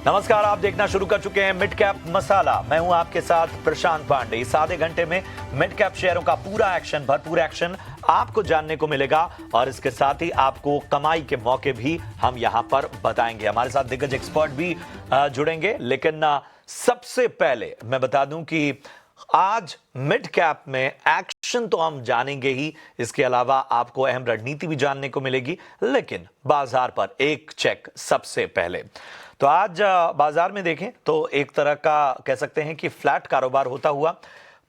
नमस्कार, आप देखना शुरू कर चुके हैं मिड कैप मसाला। मैं हूं आपके साथ प्रशांत पांडे। इस आधे घंटे में मिड कैप शेयरों का पूरा एक्शन, भरपूर एक्शन आपको जानने को मिलेगा और इसके साथ ही आपको कमाई के मौके भी हम यहां पर बताएंगे। हमारे साथ दिग्गज एक्सपर्ट भी जुड़ेंगे, लेकिन सबसे पहले मैं बता दूं कि आज मिड कैप में एक्शन तो हम जानेंगे ही, इसके अलावा आपको अहम रणनीति भी जानने को मिलेगी, लेकिन बाजार पर एक चेक सबसे पहले। तो आज बाजार में देखें तो एक तरह का कह सकते हैं कि फ्लैट कारोबार होता हुआ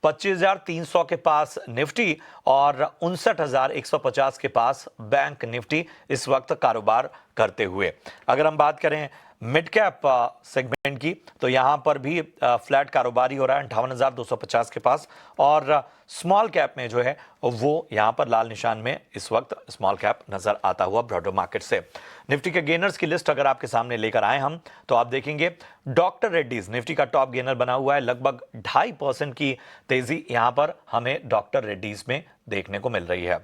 25,300 के पास निफ्टी और 59,150 के पास बैंक निफ्टी इस वक्त कारोबार करते हुए। अगर हम बात करें मिड कैप सेगमेंट की तो यहां पर भी फ्लैट कारोबार ही हो रहा है 58,250 के पास, और स्मॉल कैप में जो है वो यहां पर लाल निशान में इस वक्त स्मॉल कैप नजर आता हुआ ब्रॉडर मार्केट से। निफ्टी के गेनर्स की लिस्ट अगर आपके सामने लेकर आए हम, तो आप देखेंगे डॉक्टर रेड्डीज निफ्टी का टॉप गेनर बना हुआ है। लगभग 2.5% की तेजी यहां पर हमें डॉक्टर रेड्डीज में देखने को मिल रही है।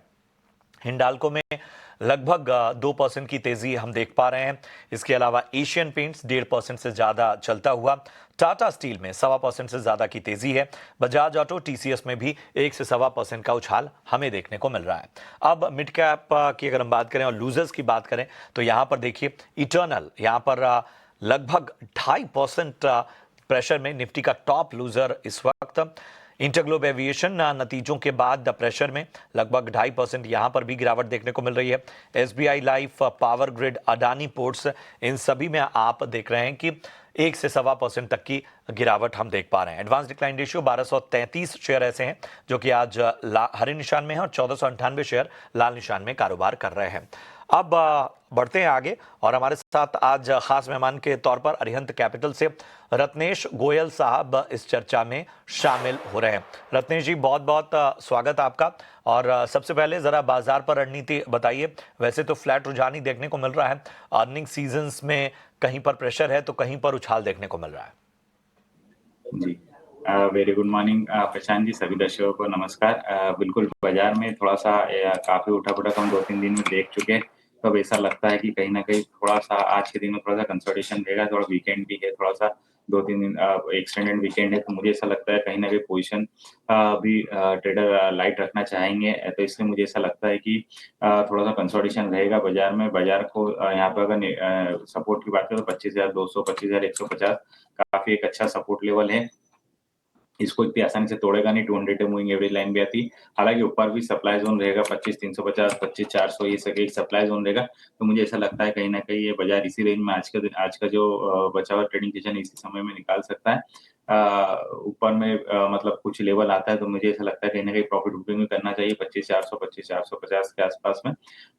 हिंडाल्को में लगभग 2% की तेजी हम देख पा रहे हैं। इसके अलावा एशियन पेंट्स 1.5% से ज्यादा चलता हुआ। टाटा स्टील में 1.25% से ज्यादा की तेजी है। बजाज ऑटो, टीसीएस में भी 1 से 1.25% का उछाल हमें देखने को मिल रहा है। अब मिड कैप की अगर हम बात करें और लूजर्स की बात करें तो यहां पर देखिए इटर्नल यहां पर लगभग 2.5% प्रेशर में निफ्टी का टॉप लूजर इस वक्त। इंटरग्लोब एविएशन नतीजों के बाद प्रेशर में लगभग 2.5% यहां पर भी गिरावट देखने को मिल रही है। SBI life, power grid, Adani ports, इन सभी में आप देख रहे हैं कि 1 से 1.25% तक की गिरावट हम देख पा रहे हैं। एडवांस डिक्लाइन रेशियो 1233 शेयर ऐसे हैं जो कि आज हरे निशान में हैं और 1498 शेयर लाल निशान में कारोबार कर रहे हैं। अब बढ़ते हैं आगे और हमारे साथ आज खास मेहमान के तौर पर अरिहंत कैपिटल से रत्नेश गोयल साहब इस चर्चा में शामिल हो रहे हैं। रत्नेश जी, बहुत बहुत स्वागत आपका। और सबसे पहले जरा बाजार पर रणनीति बताइए। वैसे तो फ्लैट रुझान ही देखने को मिल रहा है, अर्निंग सीजन्स में कहीं पर प्रेशर है तो कहीं पर उछाल देखने को मिल रहा है। जी, very good morning Prashant ji, सभी दर्शकों को नमस्कार। बिल्कुल बाजार में थोड़ा सा काफी उठा-पटक हम 2-3 दिन में देख चुके हैं। तो अब ऐसा लगता है कि कहीं ना कहीं थोड़ा सा आज के दिन में थोड़ा सा कंसोलिडेशन रहेगा। थोड़ा वीकेंड भी है, थोड़ा सा 2-3 दिन एक्सटेंडेड वीकेंड है, तो मुझे ऐसा लगता है कहीं ना कहीं पोजीशन भी ट्रेडर लाइट रखना चाहेंगे। तो इसलिए मुझे ऐसा लगता है कि थोड़ा सा कंसोलिडेशन रहेगा बाजार में। बाजार को यहाँ पर अगर सपोर्ट की बात करें तो 25,200, 25,150 काफी एक अच्छा सपोर्ट लेवल है। इसको इतनी आसानी से तोड़ेगा नहीं। 200 मूविंग एवरेज लाइन भी आती, हालांकि ऊपर भी सप्लाई जोन रहेगा 25,350, 25,400, ये सके एक सप्लाई जोन रहेगा। तो मुझे ऐसा लगता है कहीं ना कहीं ये बाजार इसी रेंज में आज का जो बचा हुआ ट्रेडिंग सेशन इसी समय में निकाल सकता है। ऊपर में मतलब कुछ लेवल आता है तो मुझे ऐसा लगता है कहीं ना कहीं प्रॉफिट बुकिंग में करना चाहिए 25,400, 25,450 के आसपास में।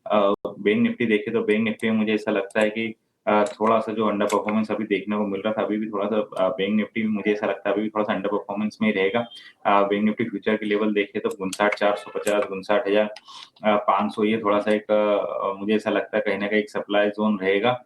बैंक निफ्टी देखे तो बैंक निफ्टी में मुझे ऐसा लगता है कि थोड़ा सा जो अंडर परफॉर्मेंस अभी देखने को मिल रहा था, अभी भी थोड़ा सा बैंक निफ्टी में मुझे ऐसा लगता है अभी भी थोड़ा सा अंडर परफॉर्मेंस में ही रहेगा। बैंक निफ्टी फ्यूचर के लेवल देखे तो 59,450, 59,500, ये थोड़ा सा एक मुझे ऐसा लगता है कहीं ना कहीं एक सप्लाई जोन रहेगा।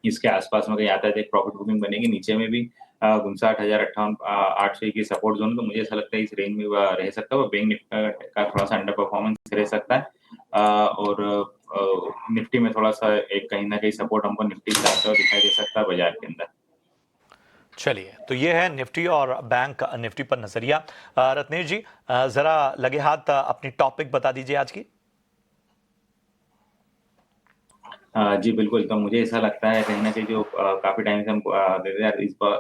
इसके आसपास में कहीं आता है तो एक प्रॉफिट बुकिंग बनेगी। नीचे में भी 59,058, 800 की सपोर्ट जोन, तो मुझे ऐसा लगता है इस रेंज में रह सकता है। बैंक निफ्टी का थोड़ा सा अंडर परफॉर्मेंस रह सकता है। और निफ्टी में थोड़ा सा एक कहीं ना कहीं सपोर्ट हमको निफ्टी से आता हुआ दिखाई दे सकता है बाजार के अंदर। चलिए, तो ये है निफ्टी और बैंक निफ्टी पर नजरिया। रत्नेश जी, जरा लगे हाथ अपनी टॉपिक बता दीजिए आज की। जी बिल्कुल, तो मुझे ऐसा लगता है कहीं न कहीं जो काफ़ी टाइम से हम दे रहे हैं,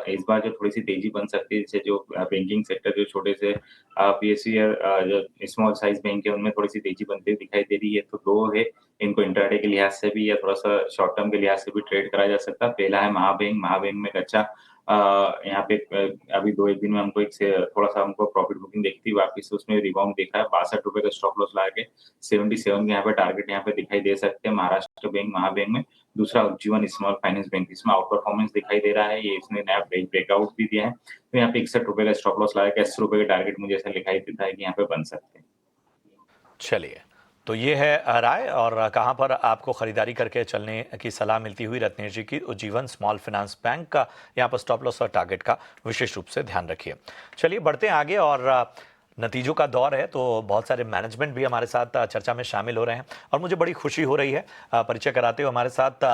इस बार जो थोड़ी-सी तेज़ी बन सकती है, जैसे जो बैंकिंग सेक्टर जो छोटे से पीएसयू या जो स्मॉल साइज़ बैंक है, उनमें थोड़ी-सी तेज़ी बनती हुई दिखाई दे रही है। तो 2 है, इनको इंट्राडे के लिहाज से भी या थोड़ा-सा शॉर्ट टर्म के लिहाज से भी ट्रेड करा जा सकता है। पहला है महाबैंक। महाबैंक में एक अच्छा यहाँ पे अभी 2-1 दिन में हमको एक से थोड़ा-सा हमको प्रॉफिट बुकिंग दिखती है, वापस से उसमें रिबाउंड दिखा है। ₹62 का स्टॉप लॉस लगा के 77 के यहाँ पे टारगेट यहाँ पे दिखाई दे सकते हैं महाराष्ट्र बैंक, महाबैंक में। दूसरा उज्जीवन स्मॉल फाइनेंस बैंक, इसमें आउट परफॉर्मेंस दिखाई दे रहा है। ये इसने नया ब्रेकआउट भी दिया है। तो यहाँ पे ₹61 का स्टॉप लॉस लगा के ₹80 के टारगेट मुझे ऐसा दिखाई देता है कि यहाँ पे बन सकते हैं। चलिए, तो ये है राय और कहां पर आपको खरीदारी करके चलने की सलाह मिलती हुई रत्नेश जी की। उज्जीवन स्मॉल फाइनेंस बैंक का यहाँ पर स्टॉप लॉस और टारगेट का विशेष रूप से ध्यान रखिए। चलिए बढ़ते हैं आगे और नतीजों का दौर है, तो बहुत सारे मैनेजमेंट भी हमारे साथ चर्चा में शामिल हो रहे हैं और मुझे बड़ी खुशी हो रही है। परिचय कराते हुए हमारे साथ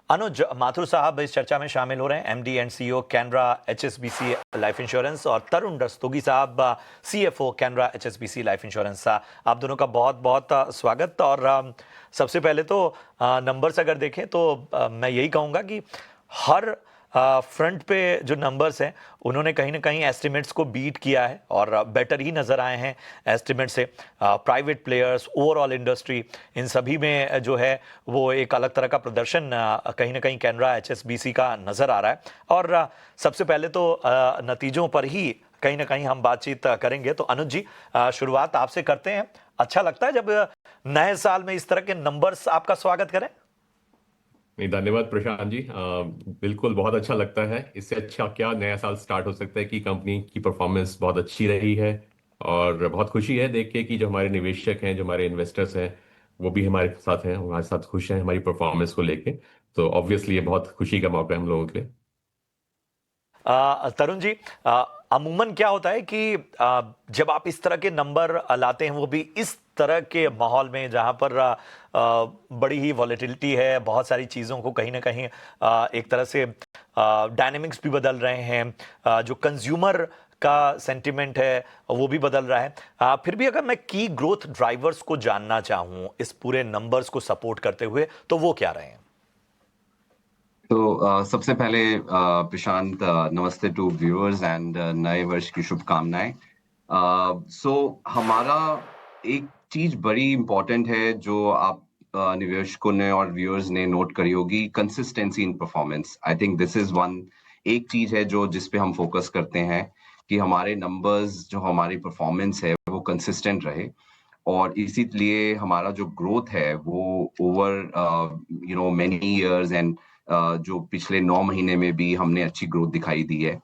अनुज माथुर साहब इस चर्चा में शामिल हो रहे हैं, MD and CEO Canara HSBC life insurance, और तरुण रस्तोगी साहब CFO Canara HSBC life insurance. आप दोनों का बहुत बहुत स्वागत। और सबसे पहले तो नंबर्स अगर देखें तो मैं यही कहूँगा कि हर फ्रंट पे जो नंबर्स हैं उन्होंने कहीं ना कहीं एस्टिमेट्स को बीट किया है और बेटर ही नज़र आए हैं एस्टिमेट से। प्राइवेट प्लेयर्स, ओवरऑल इंडस्ट्री, इन सभी में जो है वो एक अलग तरह का प्रदर्शन कहीं ना कहीं कैनरा एचएसबीसी का नज़र आ रहा है। और सबसे पहले तो नतीजों पर ही कहीं ना कहीं हम बातचीत करेंगे। तो अनुज जी, शुरुआत आपसे करते हैं। अच्छा लगता है जब नए साल में इस तरह के नंबर्स आपका स्वागत करें? नहीं, धन्यवाद प्रशांत जी। बिल्कुल बहुत अच्छा लगता है। इससे अच्छा क्या नया साल स्टार्ट हो सकता है कि कंपनी की परफॉर्मेंस बहुत अच्छी रही है। और बहुत खुशी है देख के कि जो हमारे निवेशक हैं, जो हमारे इन्वेस्टर्स हैं, वो भी हमारे साथ हैं, हमारे साथ खुश हैं हमारी परफॉर्मेंस को लेके। तो ऑब्वियसली ये बहुत खुशी का मौका है हम लोगों के लिए। तरुण जी, अमूमन क्या होता है कि जब आप इस तरह के नंबर लाते हैं, वो भी इस तरह के माहौल में जहां पर बड़ी ही वॉलेटिलिटी है, बहुत सारी चीज़ों को कहीं ना कहीं एक तरह से डायनेमिक्स भी बदल रहे हैं, जो कंज्यूमर का सेंटिमेंट है वो भी बदल रहा है। फिर भी अगर मैं की ग्रोथ ड्राइवर्स को जानना चाहूँ इस पूरे नंबर्स को सपोर्ट करते हुए, तो वो क्या रहे हैं? तो सबसे पहले प्रशांत, नमस्ते टू व्यूअर्स एंड नए वर्ष की शुभकामनाएं। सो हमारा एक चीज बड़ी इम्पोर्टेंट है जो आप निवेशकों ने और व्यूअर्स ने नोट करी होगी, consistency in performance. I think this is one, एक चीज है जो जिस पे हम फोकस करते हैं कि हमारे नंबर्स, जो हमारी परफॉर्मेंस है वो कंसिस्टेंट रहे। और इसीलिए हमारा जो ग्रोथ है वो ओवर मेनी इयर्स एंड जो पिछले 9 महीने में भी हमने अच्छी ग्रोथ दिखाई दी है।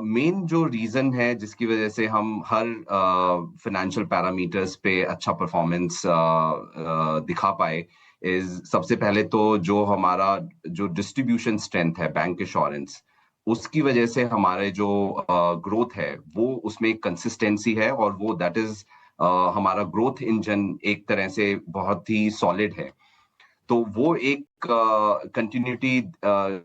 मेन जो रीजन है जिसकी वजह से हम हर फाइनेंशियल पैरामीटर्स पे अच्छा परफॉर्मेंस दिखा पाए, इज सबसे पहले तो जो हमारा जो डिस्ट्रीब्यूशन स्ट्रेंथ है, बैंक एश्योरेंस, उसकी वजह से हमारे जो ग्रोथ है वो उसमें एक कंसिस्टेंसी है, और वो दैट इज हमारा ग्रोथ इंजन एक तरह से बहुत ही सॉलिड है। तो वो एक कंटिन्यूटी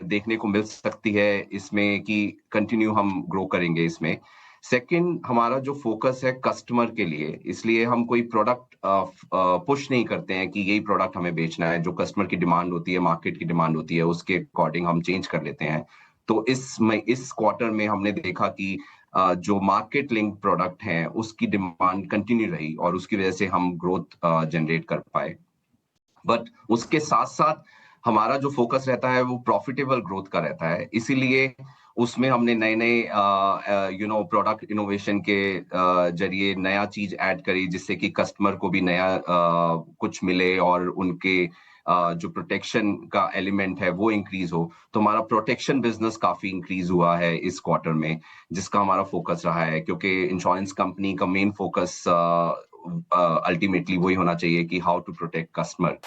देखने को मिल सकती है इसमें कि कंटिन्यू हम ग्रो करेंगे इसमें। सेकंड, हमारा जो फोकस है कस्टमर के लिए, इसलिए हम कोई प्रोडक्ट पुश नहीं करते हैं कि यही प्रोडक्ट हमें बेचना है। जो कस्टमर की डिमांड होती है, मार्केट की डिमांड होती है, उसके अकॉर्डिंग हम चेंज कर लेते हैं। तो इस क्वार्टर में हमने देखा कि जो मार्केट लिंक प्रोडक्ट हैं उसकी डिमांड कंटिन्यू रही और उसकी वजह से हम ग्रोथ जनरेट कर पाए। बट उसके साथ साथ हमारा जो फोकस रहता है वो प्रॉफिटेबल ग्रोथ का रहता है, इसीलिए उसमें हमने नए नए प्रोडक्ट इनोवेशन के जरिए नया चीज ऐड करी, जिससे कि कस्टमर को भी नया कुछ मिले और उनके जो प्रोटेक्शन का एलिमेंट है वो इंक्रीज हो। तो हमारा प्रोटेक्शन बिजनेस काफी इंक्रीज हुआ है इस क्वार्टर में, जिसका हमारा फोकस रहा है, क्योंकि इंश्योरेंस कंपनी का मेन फोकस अल्टीमेटली वही होना चाहिए कि हाउ टू प्रोटेक्ट कस्टमर।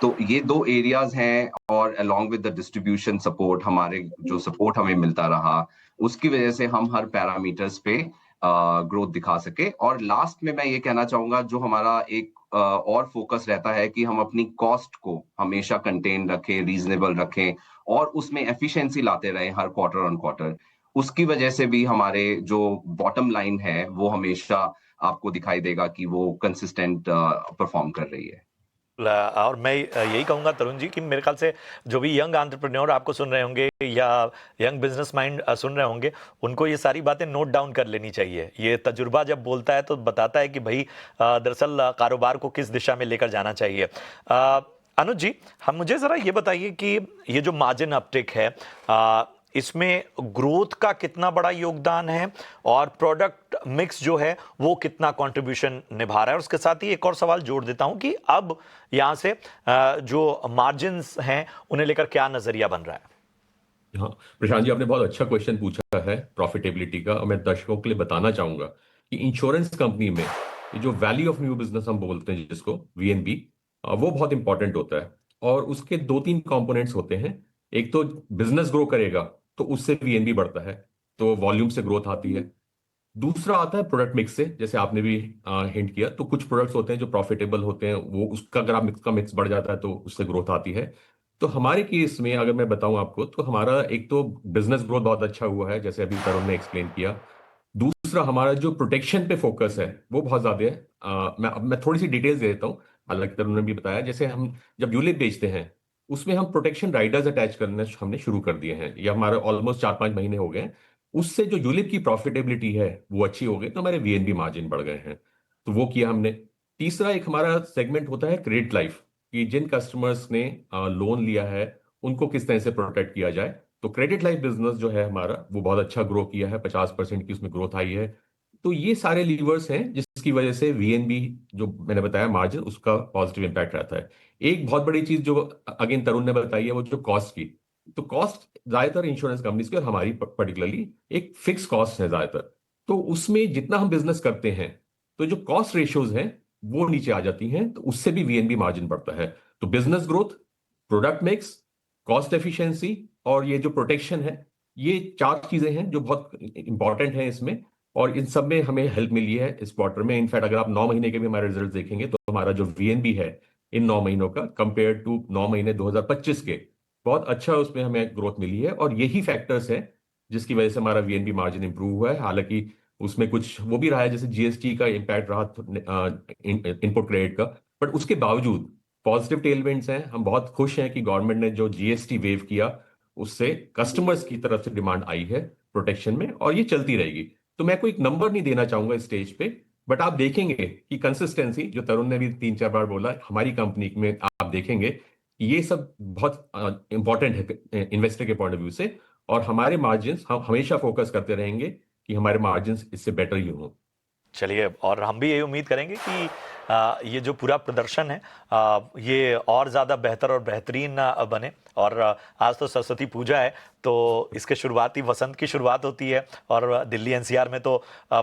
तो ये दो एरियाज हैं, और along with the distribution support, हमारे जो सपोर्ट हमें मिलता रहा उसकी वजह से हम हर पैरामीटर्स पे ग्रोथ दिखा सके। और लास्ट में मैं ये कहना चाहूंगा, जो हमारा एक और फोकस रहता है कि हम अपनी कॉस्ट को हमेशा कंटेन रखें, रीजनेबल रखें, और उसमें एफिशिएंसी लाते रहें हर क्वार्टर ऑन क्वार्टर। उसकी वजह से भी हमारे जो बॉटम लाइन है वो हमेशा आपको दिखाई देगा कि वो कंसिस्टेंट परफॉर्म कर रही है। और मैं यही कहूंगा तरुण जी कि मेरे ख्याल से जो भी यंग एंटरप्रेन्योर आपको सुन रहे होंगे या यंग बिजनेस माइंड सुन रहे होंगे, उनको ये सारी बातें नोट डाउन कर लेनी चाहिए। ये तजुर्बा जब बोलता है तो बताता है कि भाई दरअसल कारोबार को किस दिशा में लेकर जाना चाहिए। अनुज जी, हम मुझे ज़रा ये बताइए कि ये जो मार्जिन अपटिक है, इसमें ग्रोथ का कितना बड़ा योगदान है और प्रोडक्ट मिक्स जो है वो कितना कंट्रीब्यूशन निभा रहा है? और उसके साथ ही एक और सवाल जोड़ देता हूं कि अब यहां से जो मार्जिन्स हैं उन्हें लेकर क्या नजरिया बन रहा है? हाँ प्रशांत जी, आपने बहुत अच्छा क्वेश्चन पूछा है प्रॉफिटेबिलिटी का। और मैं दर्शकों के लिए बताना चाहूंगा कि इंश्योरेंस कंपनी में ये जो वैल्यू ऑफ न्यू बिजनेस हम बोलते हैं, जिसको वीएनबी, वो बहुत इंपॉर्टेंट होता है। और उसके दो तीन कंपोनेंट्स होते हैं। एक तो बिजनेस ग्रो करेगा तो उससे वीएनबी बढ़ता है, तो वॉल्यूम से ग्रोथ आती है। दूसरा आता है प्रोडक्ट मिक्स से, जैसे आपने भी हिंट किया, तो कुछ प्रोडक्ट्स होते हैं जो प्रॉफिटेबल होते हैं, वो उसका अगर आप मिक्स का मिक्स बढ़ जाता है तो उससे ग्रोथ आती है। तो हमारे केस में अगर मैं बताऊं आपको, तो हमारा एक तो बिजनेस ग्रोथ बहुत अच्छा हुआ है, जैसे अभी तरुण ने एक्सप्लेन किया। दूसरा, हमारा जो प्रोटेक्शन पे फोकस है वो बहुत ज्यादा है। मैं थोड़ी सी डिटेल्स दे देता हूँ। हालांकि तरुण ने भी बताया, जैसे हम जब यूलिप बेचते हैं उसमें हम प्रोटेक्शन राइडर्स अटैच करना हमने शुरू कर दिए हैं। ये हमारे ऑलमोस्ट 4-5 महीने हो गए हैं। उससे जो यूलिप की प्रॉफिटेबिलिटी है वो अच्छी हो गई, तो हमारे वीएनबी मार्जिन बढ़ गए हैं। तो वो किया हमने। तीसरा एक हमारा सेगमेंट होता है क्रेडिट लाइफ, कि जिन कस्टमर्स ने लोन लिया है उनको किस तरह से प्रोटेक्ट किया जाए। तो क्रेडिट लाइफ बिजनेस जो है हमारा वो बहुत अच्छा ग्रो किया है, 50% की उसमें ग्रोथ आई है। तो ये सारे लीवर्स हैं जिसकी वजह से वीएनबी, जो मैंने बताया मार्जिन, उसका पॉजिटिव इंपैक्ट रहता है। एक बहुत बड़ी चीज जो अगेन तरुण ने बताई है वो जो कॉस्ट की। तो कॉस्ट ज्यादातर इंश्योरेंस कंपनीज की और हमारी पर्टिकुलरली एक फिक्स कॉस्ट है ज्यादातर। तो उसमें जितना हम बिजनेस करते हैं तो जो कॉस्ट रेशियोज हैं वो नीचे आ जाती हैं, तो उससे भी वीएनबी मार्जिन बढ़ता है। तो business growth, product mix, cost efficiency और ये जो प्रोटेक्शन है, ये 4 चीजें हैं जो बहुत इंपॉर्टेंट हैं इसमें। और इन सब में हमें हेल्प मिली है इस क्वार्टर में। इनफैक्ट अगर आप 9 महीने के भी हमारे रिजल्ट देखेंगे तो हमारा जो वीएनबी है इन 9 महीनों का कंपेयर टू 9 महीने 2025 के, बहुत अच्छा उसमें हमें ग्रोथ मिली है। और यही फैक्टर्स है जिसकी वजह से हमारा वीएनबी मार्जिन इंप्रूव हुआ है। हालांकि उसमें कुछ वो भी रहा है, जैसे जीएसटी का इम्पैक्ट रहा, इनपुट क्रेडिट का। बट उसके बावजूद पॉजिटिव टेलविंड्स हैं। हम बहुत खुश हैं कि गवर्नमेंट ने जो जीएसटी वेव किया उससे कस्टमर्स की तरफ से डिमांड आई है प्रोटेक्शन में, और ये चलती रहेगी। तो मैं कोई नंबर नहीं देना चाहूंगा इस स्टेज पे, बट आप देखेंगे कि कंसिस्टेंसी, जो तरुण ने भी 3-4 बार बोला हमारी कंपनी में, आप देखेंगे कि ये सब बहुत इंपॉर्टेंट है इन्वेस्टर के पॉइंट ऑफ व्यू से। और हमारे मार्जिन, हम हमेशा फोकस करते रहेंगे कि हमारे मार्जिन इससे बेटर ही हों। चलिए, और हम भी यही उम्मीद करेंगे कि ये जो पूरा प्रदर्शन है ये और ज़्यादा बेहतर और बेहतरीन बने। और आज तो सरस्वती पूजा है, तो इसके शुरुआती वसंत की शुरुआत होती है, और दिल्ली एनसीआर में तो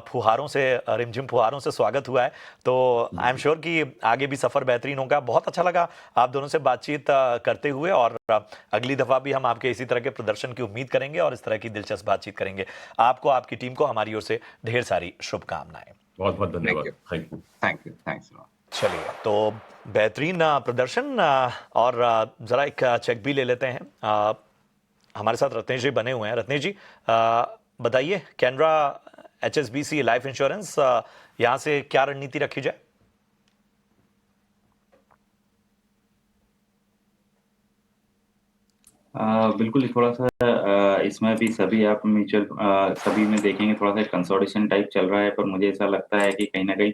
फुहारों से, रिमझिम फुहारों से स्वागत हुआ है। तो आई एम श्योर कि आगे भी सफ़र बेहतरीन होगा। बहुत अच्छा लगा आप दोनों से बातचीत करते हुए, और अगली दफ़ा भी हम आपके इसी तरह के प्रदर्शन की उम्मीद करेंगे और इस तरह की दिलचस्प बातचीत करेंगे। आपको, आपकी टीम को हमारी ओर से ढेर सारी शुभकामनाएं। बहुत बहुत थैंक धन्यवाद। You, thank you. Thank you, thanks. चलिए, तो बेहतरीन प्रदर्शन, और ज़रा एक चेक भी ले लेते हैं। हमारे साथ रत्नेश जी बने हुए हैं। रत्नेश जी, बताइए, कैनरा एचएसबीसी लाइफ इंश्योरेंस, यहाँ से क्या रणनीति रखी जाए? बिल्कुल, थोड़ा सा इसमें भी सभी आप म्यूचुअल सभी में देखेंगे थोड़ा सा कंसोलिडेशन टाइप चल रहा है, पर मुझे ऐसा लगता है कि कहीं ना कहीं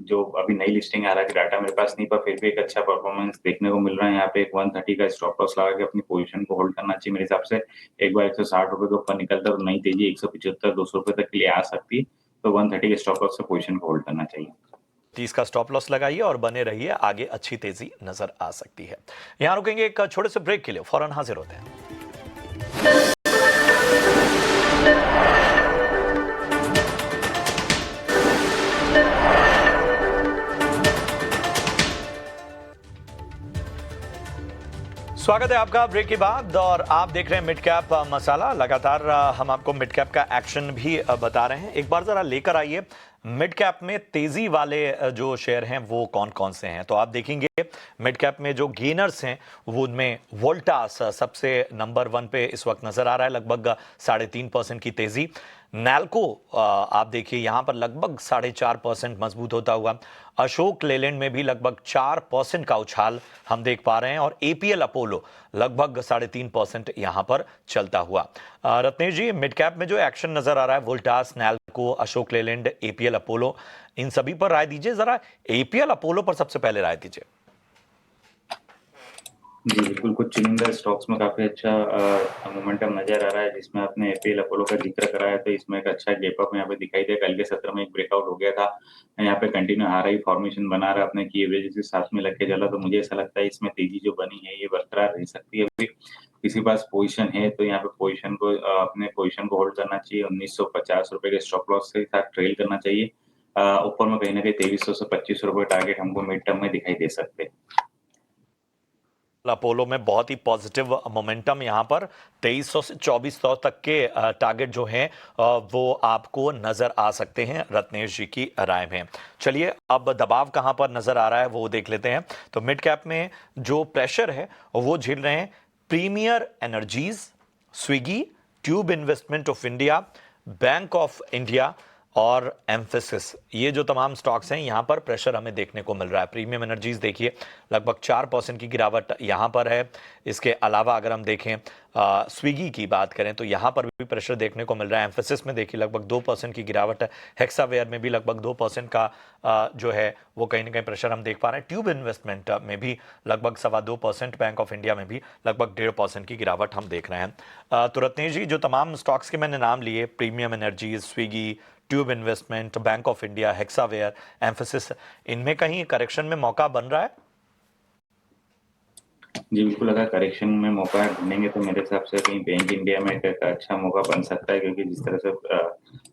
जो अभी नई लिस्टिंग आ रहा है, डाटा मेरे पास नहीं, पर फिर भी एक अच्छा परफॉर्मेंस देखने को मिल रहा है। यहाँ पे एक 130 का स्टॉप लॉस लगा के अपनी पोजीशन को होल्ड करना चाहिए मेरे हिसाब से। एक बार 160 रुपए के ऊपर निकलता है और नई तेजी 175-200 रुपए तक के लिए आ सकती है, तो 130 के स्टॉप लॉस से पोजीशन को होल्ड करना चाहिए। 30 का स्टॉप लॉस लगाइए और बने रहिए, आगे अच्छी तेजी नजर आ सकती है। यहाँ रुकेंगे एक छोटे से ब्रेक के लिए, फौरन हाजिर होते हैं। स्वागत है आपका ब्रेक के बाद, और आप देख रहे हैं मिड कैप मसाला। लगातार हम आपको मिड कैप का एक्शन भी बता रहे हैं। एक बार जरा लेकर आइए, मिड कैप में तेजी वाले जो शेयर हैं वो कौन कौन से हैं। तो आप देखेंगे मिड कैप में जो गेनर्स हैं वो उनमें वोल्टास सबसे नंबर 1 पे इस वक्त नजर आ रहा है, लगभग 3.5% की तेजी। नैल्को आप देखिए यहाँ पर लगभग 4.5% मजबूत होता हुआ। अशोक लेलैंड में भी लगभग 4% का उछाल हम देख पा रहे हैं, और एपीएल अपोलो लगभग 3.5% यहाँ पर चलता हुआ। रत्नेश जी, मिड कैप में जो एक्शन नजर आ रहा है, वोल्टास, नैल्को, अशोक लेलैंड, एपीएल अपोलो, इन सभी पर राय दीजिए। जरा एपीएल अपोलो पर सबसे पहले राय दीजिए। जी बिल्कुल, कुछ चुनिंदा स्टॉक्स में काफी अच्छा मोमेंटम नजर आ रहा है, जिसमें आपने एपीएल अपोलो का जिक्र करा है, तो इसमें एक अच्छा गैप अप यहाँ पे दिखाई दे। कल के सत्र में एक ब्रेकआउट हो गया था, यहाँ पे कंटिन्यू हाई फॉर्मेशन बना रहा अपने की एवरेज के साथ में लग के चला, तो मुझे ऐसा लगता है इसमें तेजी जो बनी है ये बरकरार रह सकती है। अभी किसी पास पोजीशन है तो यहाँ पे पोजीशन को अपने पोजीशन को होल्ड करना चाहिए। 1950 रुपए के स्टॉप लॉस के साथ ट्रेल करना चाहिए। ऊपर में कहीं ना कहीं 2300 से 2500 रुपए टारगेट हमको मिड टर्म में दिखाई दे सकते हैं। अपोलो में बहुत ही पॉजिटिव मोमेंटम यहाँ पर 2300 से 2400 तक के टारगेट जो हैं वो आपको नजर आ सकते हैं रत्नेश जी की राय में। चलिए अब दबाव कहाँ पर नजर आ रहा है वो देख लेते हैं। तो मिड कैप में जो प्रेशर है वो झेल रहे हैं Premier Energies, Swiggy, Tube Investment of India, Bank of India और एम्फेसिस। ये जो तमाम स्टॉक्स हैं यहाँ पर प्रेशर हमें देखने को मिल रहा है। प्रीमियम एनर्जीज देखिए लगभग 4% की गिरावट यहाँ पर है। इसके अलावा अगर हम देखें स्विगी की बात करें तो यहाँ पर भी प्रेशर देखने को मिल रहा है। एम्फेसिस में देखिए लगभग 2% की गिरावट है। हेक्सावेयर में भी लगभग 2% का जो है वो कहीं ना कहीं प्रेशर हम देख पा रहे हैं। ट्यूब इन्वेस्टमेंट में भी लगभग 2.25%, बैंक ऑफ इंडिया में भी लगभग 1.5% की गिरावट हम देख रहे हैं। तो रत्नेश जी, जो तमाम स्टॉक्स के मैंने नाम लिए, premium energies, Swiggy, Tube investment, bank of India, Hexaware, emphasis, इनमें कहीं करेक्शन में मौका बन रहा है? जी बिल्कुल, अगर करेक्शन में मौका ढूंढेंगे तो मेरे हिसाब से कहीं बैंक इंडिया में एक अच्छा मौका बन सकता है, क्योंकि जिस तरह से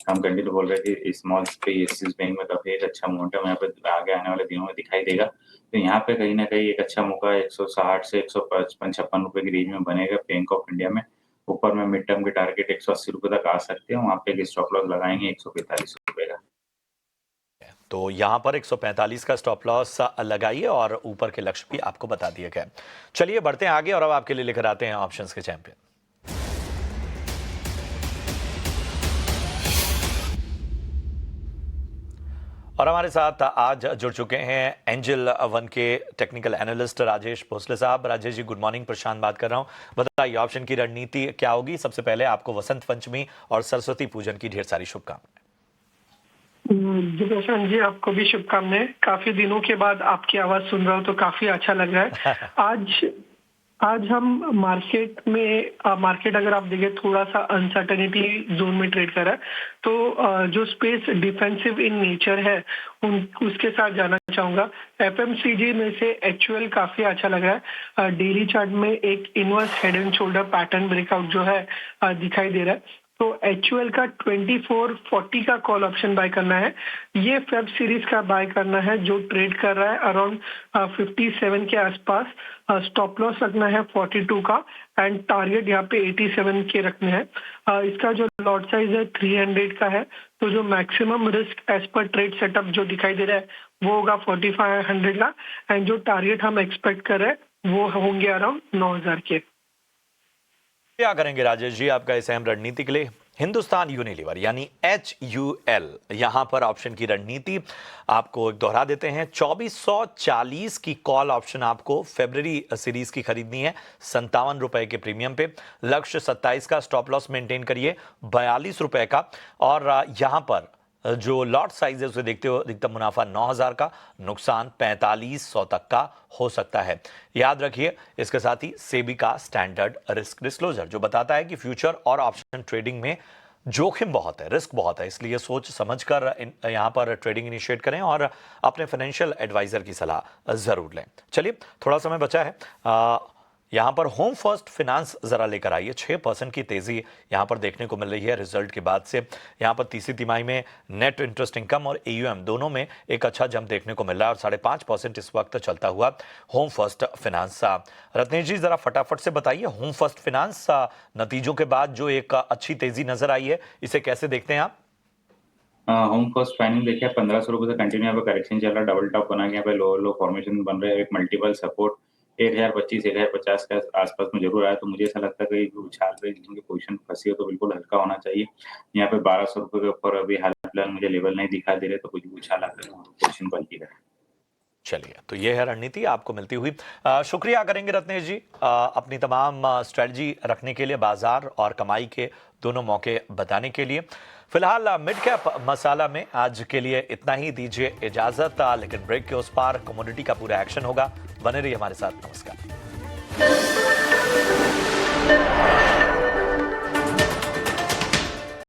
हम कंटिन्यू बोल रहे हैं कि स्मॉल स्पेस बैंक में काफी एक अच्छा मोमेंटम यहाँ पे आगे आने वाले दिनों में दिखाई देगा। तो यहाँ पे कहीं ना कहीं एक अच्छा मौका 160 से 155-56 रुपए की रेंज में बनेगा बैंक ऑफ इंडिया में। ऊपर में मिड टर्म के टारगेट 180 रुपए तक आ सकते हैं, वहाँ पे एक स्टॉप लॉस लगाएंगे 145 रुपए का। तो यहां पर 145 का स्टॉप लॉस लगाइए और ऊपर के लक्ष्य भी आपको बता दिए गए। चलिए बढ़ते हैं आगे और अब आपके लिए लेकर आते हैं ऑप्शंस के चैंपियन। और हमारे साथ आज जुड़ चुके हैं एंजल वन के टेक्निकल एनालिस्ट राजेश भोसले साहब। राजेश जी गुड मॉर्निंग, प्रशांत बात कर रहा हूं। बताइए ऑप्शन की रणनीति क्या होगी? सबसे पहले आपको वसंत पंचमी और सरस्वती पूजन की ढेर सारी शुभकामनाएं। जी प्रशांत जी, आपको भी शुभकामनाएं। काफी दिनों के बाद आपकी आवाज सुन रहा हूँ तो काफी अच्छा लग रहा है। आज हम मार्केट अगर आप देखें थोड़ा सा अनसर्टेनिटी जोन में ट्रेड कर रहा है, तो जो स्पेस डिफेंसिव इन नेचर है उसके साथ जाना चाहूंगा। एफएमसीजी में से एचयूएल काफी अच्छा लग रहा है। डेली चार्ट में एक inverse head and shoulder pattern breakout जो है दिखाई दे रहा है। तो एचयूएल का 2440 का कॉल ऑप्शन बाय करना है। ये फेब सीरीज का बाय करना है जो ट्रेड कर रहा है अराउंड 57 के आसपास। स्टॉप लॉस रखना है 42 का एंड टारगेट यहाँ पे 87 के रखने हैं। इसका जो लॉट साइज है 300 का है, तो जो मैक्सिमम रिस्क एज पर ट्रेड सेटअप जो दिखाई दे रहा है वो होगा 4500 का एंड जो टारगेट हम एक्सपेक्ट कर रहे हैं वो होंगे अराउंड 9000 के। क्या करेंगे राजेश जी आपका इस अहम रणनीति के लिए? हिंदुस्तान यूनिलीवर यानी HUL, यहां पर ऑप्शन की रणनीति आपको दोहरा देते हैं। 2440 की कॉल ऑप्शन आपको फरवरी सीरीज की खरीदनी है 57 रुपए के प्रीमियम पे। लक्ष्य 27 का, स्टॉप लॉस मेंटेन करिए 42 रुपए का। और यहां पर जो लॉट साइज है उसे देखते हो अधिकतम मुनाफा 9000 का, नुकसान 4500 तक का हो सकता है। याद रखिए इसके साथ ही सेबी का स्टैंडर्ड रिस्क डिस्क्लोजर जो बताता है कि फ्यूचर और ऑप्शन ट्रेडिंग में जोखिम बहुत है, रिस्क बहुत है, इसलिए सोच समझकर यहां पर ट्रेडिंग इनिशिएट करें और अपने फाइनेंशियल एडवाइजर की सलाह जरूर लें। चलिए थोड़ा समय बचा है, यहां पर होम फर्स्ट फाइनेंस जरा लेकर आइए। 6% की तेजी यहां पर देखने को मिल रही है रिजल्ट के बाद से। यहां पर तीसरी तिमाही में नेट इंटरेस्ट इनकम और AUM दोनों में एक अच्छा जंप देखने को मिल रहा है और 5.5% इस वक्त चलता हुआ होम फर्स्ट फाइनेंस। रत्नेश जी जरा फटाफट से बताइए होम फर्स्ट फाइनेंस नतीजों के बाद जो एक अच्छी तेजी नजर आई है इसे कैसे देखते हैं आप? होम फर्स्ट फाइनेंस देखिए 1500 रुपए से कंटिन्यू यहाँ पे करेक्शन चल रहा है, डबल टॉप बना के यहाँ पे लो फॉर्मेशन बन रहे हैं। एक मल्टीपल सपोर्ट 1025-1050 के आसपास में जरूर आया, तो मुझे ऐसा लगता है कि उछाल पे जिनकी पोजीशन फंसी हो तो बिल्कुल हल्का होना चाहिए। यहाँ पे 1200 रुपए के ऊपर अभी हाल फिलहाल मुझे लेवल नहीं दिखा दे रहे, तो कुछ भी उछाल आता है पोजीशन बल्कि रहे। चलिए तो ये है रणनीति आपको मिलती हुई। शुक्रिया करेंगे रत्नेश जी अपनी तमाम स्ट्रेटजी रखने के लिए, बाजार और कमाई के दोनों मौके बताने के लिए। फिलहाल मिड कैप मसाला में आज के लिए इतना ही, दीजिए इजाजत। लेकिन ब्रेक के उस पार कमोडिटी का पूरा एक्शन होगा, बने रहिए हमारे साथ। नमस्कार।